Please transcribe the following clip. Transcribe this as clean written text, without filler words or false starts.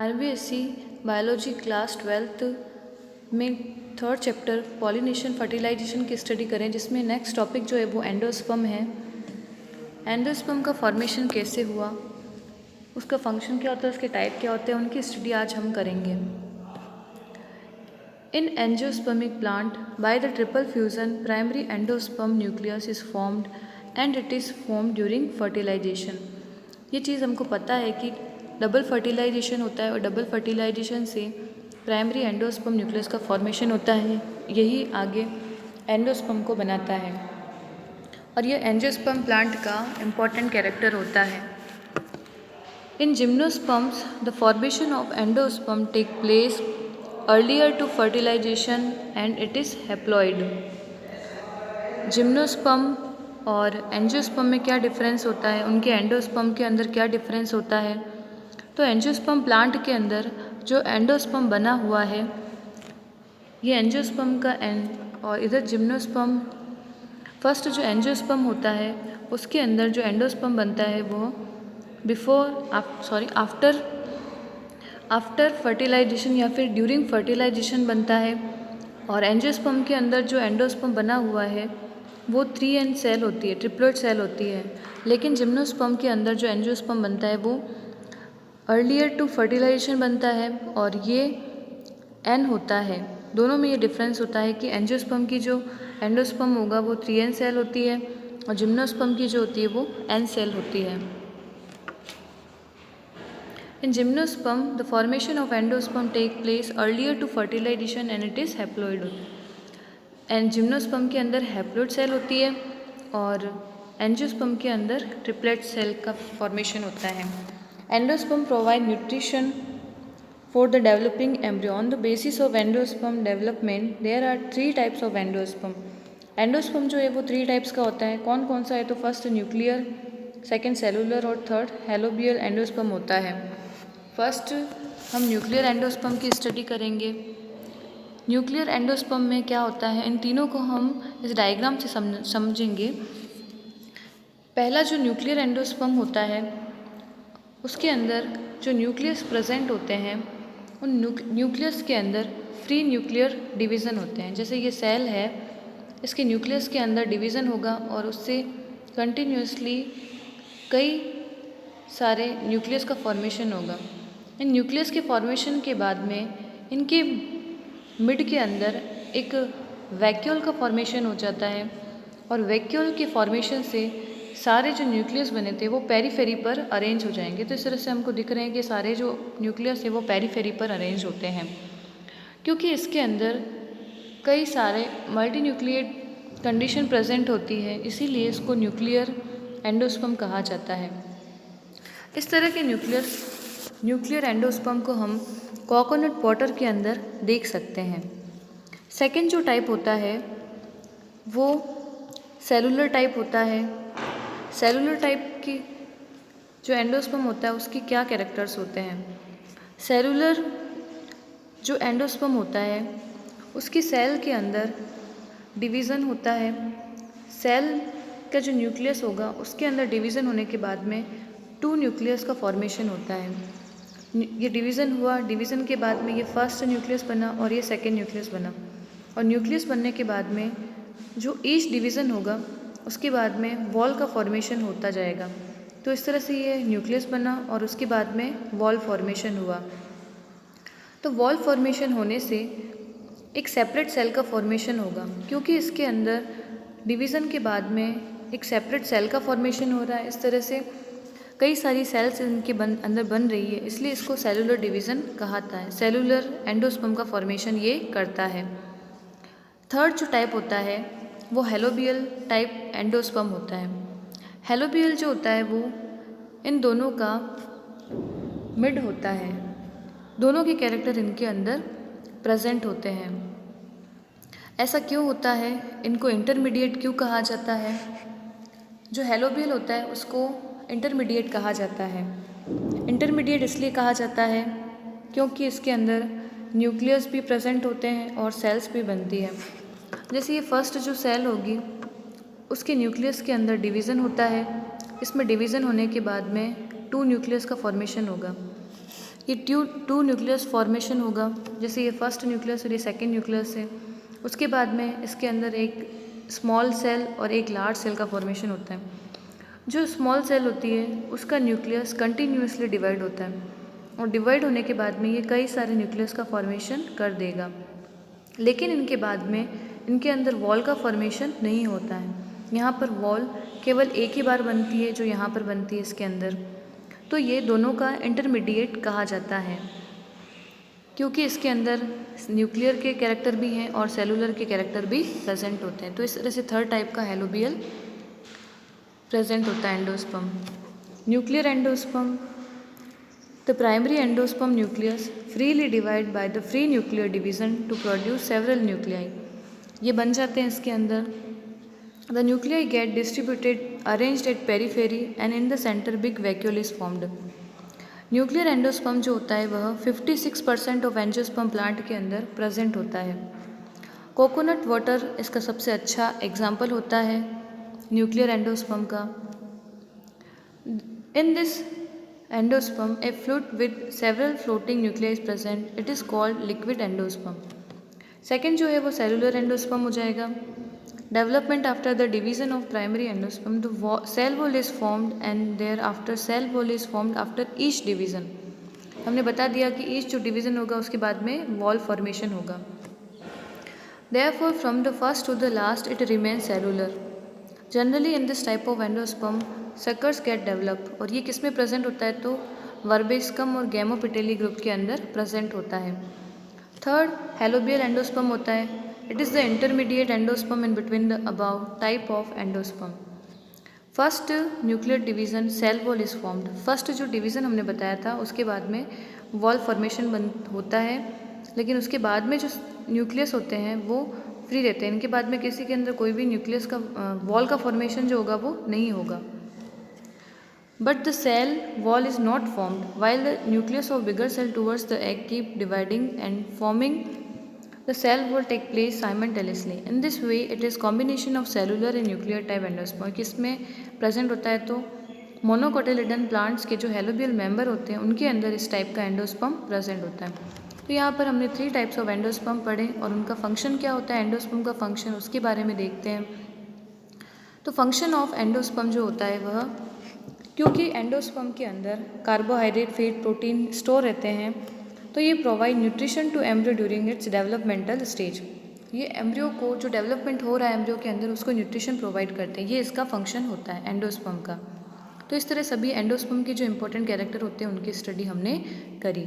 RBSC biology class 12th में third chapter pollination fertilisation की study करें, जिसमें नेक्स्ट टॉपिक जो है वो एंडोस्पर्म है। एंडोस्पर्म का फॉर्मेशन कैसे हुआ, उसका फंक्शन क्या होता है, उसके टाइप क्या होते हैं, उनकी स्टडी आज हम करेंगे। In angiospermic plant by the triple fusion primary endosperm nucleus is formed and it is formed during fertilisation. ये चीज़ हमको पता है कि डबल फर्टिलाइजेशन होता है और डबल फर्टिलाइजेशन से प्राइमरी एंडोस्पर्म न्यूक्लियस का फॉर्मेशन होता है, यही आगे एंडोस्पर्म को बनाता है और ये एंजियोस्पर्म प्लांट का इम्पॉर्टेंट कैरेक्टर होता है। In gymnosperms the formation of endosperm take place earlier to fertilisation and it is haploid. Gymnosperm और एंजियोस्पर्म में क्या डिफरेंस होता है, उनके एंडोस्पर्म के अंदर क्या डिफरेंस होता है। तो एंजियोस्पर्म प्लांट के अंदर जो एंडोस्पर्म बना हुआ है, ये एंजियोस्पर्म का और इधर जिम्नोस्पर्म। फर्स्ट जो एंजियोस्पर्म होता है उसके अंदर जो एंडोस्पर्म बनता है वो आफ्टर फर्टिलाइजेशन या फिर ड्यूरिंग फर्टिलाइजेशन बनता है। और एंजियोस्पर्म के अंदर जो एंडोस्पर्म बना हुआ है वो 3N सेल होती है, ट्रिप्लोइड सेल होती है। लेकिन जिम्नोस्पर्म के अंदर जो एंजियोस्पर्म बनता है वो अर्लियर टू फर्टिलाइजेशन बनता है और ये N होता है। दोनों में ये डिफरेंस होता है कि एंजियोस्पर्म की जो एंडोस्पर्म होगा वो 3N सेल होती है और जिम्नोस्पर्म की जो होती है वो N सेल होती है। In gymnosperm, the formation of endosperm take place earlier to fertilization and it is haploid। And gymnosperm के अंदर हैप्लोइड सेल होती है और एंजियोस्पर्म के अंदर ट्रिपलेट सेल का फॉर्मेशन होता है। Endosperm provide nutrition for the developing embryo. On the basis of endosperm development there are 3 types of endosperm. Endosperm जो है वो 3 टाइप्स का होता है। कौन कौन सा है, तो फर्स्ट न्यूक्लियर, सेकेंड सेलुलर और थर्ड हेलोबियल एंडोस्पर्म होता है। फर्स्ट हम न्यूक्लियर एंडोस्पर्म की स्टडी करेंगे। न्यूक्लियर एंडोस्पर्म में क्या होता है, इन तीनों को हम इस डायग्राम से समझेंगे। पहला जो न्यूक्लियर एंडोस्पर्म होता है उसके अंदर जो न्यूक्लियस प्रेजेंट होते हैं, उन न्यूक्लियस के अंदर फ्री न्यूक्लियर डिवीज़न होते हैं। जैसे ये सेल है, इसके न्यूक्लियस के अंदर डिवीज़न होगा और उससे कंटिन्यूसली कई सारे न्यूक्लियस का फॉर्मेशन होगा। इन न्यूक्लियस के फॉर्मेशन के बाद में इनके मिड के अंदर एक वैक्यूल का फॉर्मेशन हो जाता है और वैक्यूल के फॉर्मेशन से सारे जो न्यूक्लियस बने थे वो पेरीफेरी पर अरेंज हो जाएंगे। तो इस तरह से हमको दिख रहे हैं कि सारे जो न्यूक्लियस है वो पेरीफेरी पर अरेंज होते हैं, क्योंकि इसके अंदर कई सारे मल्टी न्यूक्लिएट कंडीशन प्रेजेंट होती है, इसीलिए इसको न्यूक्लियर एंडोस्पर्म कहा जाता है। इस तरह के न्यूक्लियर एंडोस्पर्म को हम कोकोनट वाटर के अंदर देख सकते हैं। सेकेंड जो टाइप होता है वो सेलुलर टाइप होता है। सेलुलर टाइप की जो एंडोस्पर्म होता है उसकी क्या कैरेक्टर्स होते हैं। सेलुलर जो एंडोस्पर्म होता है उसकी सेल के अंदर डिवीज़न होता है। सेल का जो न्यूक्लियस होगा उसके अंदर डिवीज़न होने के बाद में 2 न्यूक्लियस का फॉर्मेशन होता है। ये डिवीज़न हुआ, डिवीज़न के बाद में ये फर्स्ट न्यूक्लियस बना और ये सेकेंड न्यूक्लियस बना। और न्यूक्लियस बनने के बाद में जो ईच डिवीज़न होगा उसके बाद में वॉल का फॉर्मेशन होता जाएगा। तो इस तरह से ये न्यूक्लियस बना और उसके बाद में वॉल फॉर्मेशन हुआ। तो वॉल फॉर्मेशन होने से एक सेपरेट सेल का फॉर्मेशन होगा, क्योंकि इसके अंदर डिवीज़न के बाद में एक सेपरेट सेल का फॉर्मेशन हो रहा है। इस तरह से कई सारी सेल्स इनके अंदर बन रही है, इसलिए इसको सेलुलर डिवीज़न कहाता है। सेलुलर एंडोस्पर्म का फॉर्मेशन ये करता है। थर्ड जो टाइप होता है वो हेलोबियल टाइप एंडोस्पर्म होता है। हेलोबियल जो होता है वो इन दोनों का मिड होता है। दोनों के कैरेक्टर इनके अंदर प्रेजेंट होते हैं। ऐसा क्यों होता है, इनको इंटरमीडिएट क्यों कहा जाता है। जो हेलोबियल होता है उसको इंटरमीडिएट कहा जाता है। इंटरमीडिएट इसलिए कहा जाता है क्योंकि इसके अंदर न्यूक्लियस भी प्रेजेंट होते हैं और सेल्स भी बनती है। जैसे ये फर्स्ट जो सेल होगी उसके न्यूक्लियस के अंदर डिवीज़न होता है। इसमें डिवीज़न होने के बाद में 2 न्यूक्लियस का फॉर्मेशन होगा। ये टू न्यूक्लियस फॉर्मेशन होगा। जैसे ये फर्स्ट न्यूक्लियस और ये सेकेंड न्यूक्लियस है, उसके बाद में इसके अंदर एक स्मॉल सेल और एक लार्ज सेल का फॉर्मेशन होता है। जो स्मॉल सेल होती है उसका न्यूक्लियस कंटिन्यूसली डिवाइड होता है और डिवाइड होने के बाद में ये कई सारे न्यूक्लियस का फॉर्मेशन कर देगा, लेकिन इनके बाद में इनके अंदर वॉल का फॉर्मेशन नहीं होता है। यहाँ पर वॉल केवल एक ही बार बनती है जो यहाँ पर बनती है इसके अंदर। तो ये दोनों का इंटरमीडिएट कहा जाता है, क्योंकि इसके अंदर न्यूक्लियर के कैरेक्टर भी हैं और सेलुलर के कैरेक्टर भी प्रेजेंट होते हैं। तो इस तरह से थर्ड टाइप का हेलोबियल प्रेजेंट होता है endosperm. Nuclear endosperm, the primary endosperm nucleus freely divide by the free nuclear division to produce several nuclei. ये बन जाते हैं इसके अंदर। The nuclei get distributed arranged at periphery and in the centre big vacuole is formed. Nuclear endosperm जो होता है वह 56% ऑफ एंजियोस्पर्म प्लांट के अंदर प्रेजेंट होता है। कोकोनट वाटर इसका सबसे अच्छा एग्जाम्पल होता है न्यूक्लियर एंडोस्पर्म का। In this endosperm a fluid with several floating nuclei is present, it is called liquid endosperm. Second जो है वो सेलुलर एंडोस्पर्म हो जाएगा। Development after the division of primary endosperm, the cell wall is formed and thereafter cell wall is formed after each division. हमने बता दिया कि each जो डिवीजन होगा उसके बाद में वॉल फॉर्मेशन होगा। Therefore, from the first to the last, it remains cellular. Generally, in this type of endosperm, suckers get developed. और ये किस में प्रेजेंट होता है तो वर्बेस्कम और गैमोपिटेली ग्रुप के अंदर प्रेजेंट होता है। थर्ड हेलोबियल एंडोस्पर्म होता है। It is the intermediate endosperm in between the above type of endosperm. First nuclear division cell wall is formed. First जो डिवीजन हमने बताया था उसके बाद में वॉल फॉर्मेशन बन होता है, लेकिन उसके बाद में जो न्यूक्लियस होते हैं वो फ्री रहते हैं। इनके बाद में किसी के अंदर कोई भी न्यूक्लियस का वॉल का फॉर्मेशन जो होगा वो नहीं होगा। But the cell wall is not formed while the nucleus of bigger cell towards the egg keep dividing and forming the cell wall take place simultaneously. In this way it is combination of cellular and nuclear type endosperm. किसमें present होता है तो monocotyledon plants के जो helobial member होते हैं उनके अंदर इस टाइप का एंडोस्पर्म प्रेजेंट होता है। तो यहाँ पर हमने 3 टाइप्स ऑफ एंडोस्पर्म पढ़े और उनका फंक्शन क्या होता है, एंडोस्पर्म का फंक्शन उसके बारे में देखते हैं। तो फंक्शन ऑफ एंडोस्पर्म जो होता है वह, क्योंकि एंडोस्पर्म के अंदर कार्बोहाइड्रेट, फैट, प्रोटीन स्टोर रहते हैं, तो ये provide nutrition to embryo during its developmental stage. ये एम्ब्रियो को जो डेवलपमेंट हो रहा है एम्ब्रियो के अंदर उसको न्यूट्रिशन प्रोवाइड करते हैं। ये इसका फंक्शन होता है एंडोस्पर्म का। तो इस तरह सभी एंडोस्पर्म के जो इंपॉर्टेंट कैरेक्टर होते हैं उनकी स्टडी हमने करी।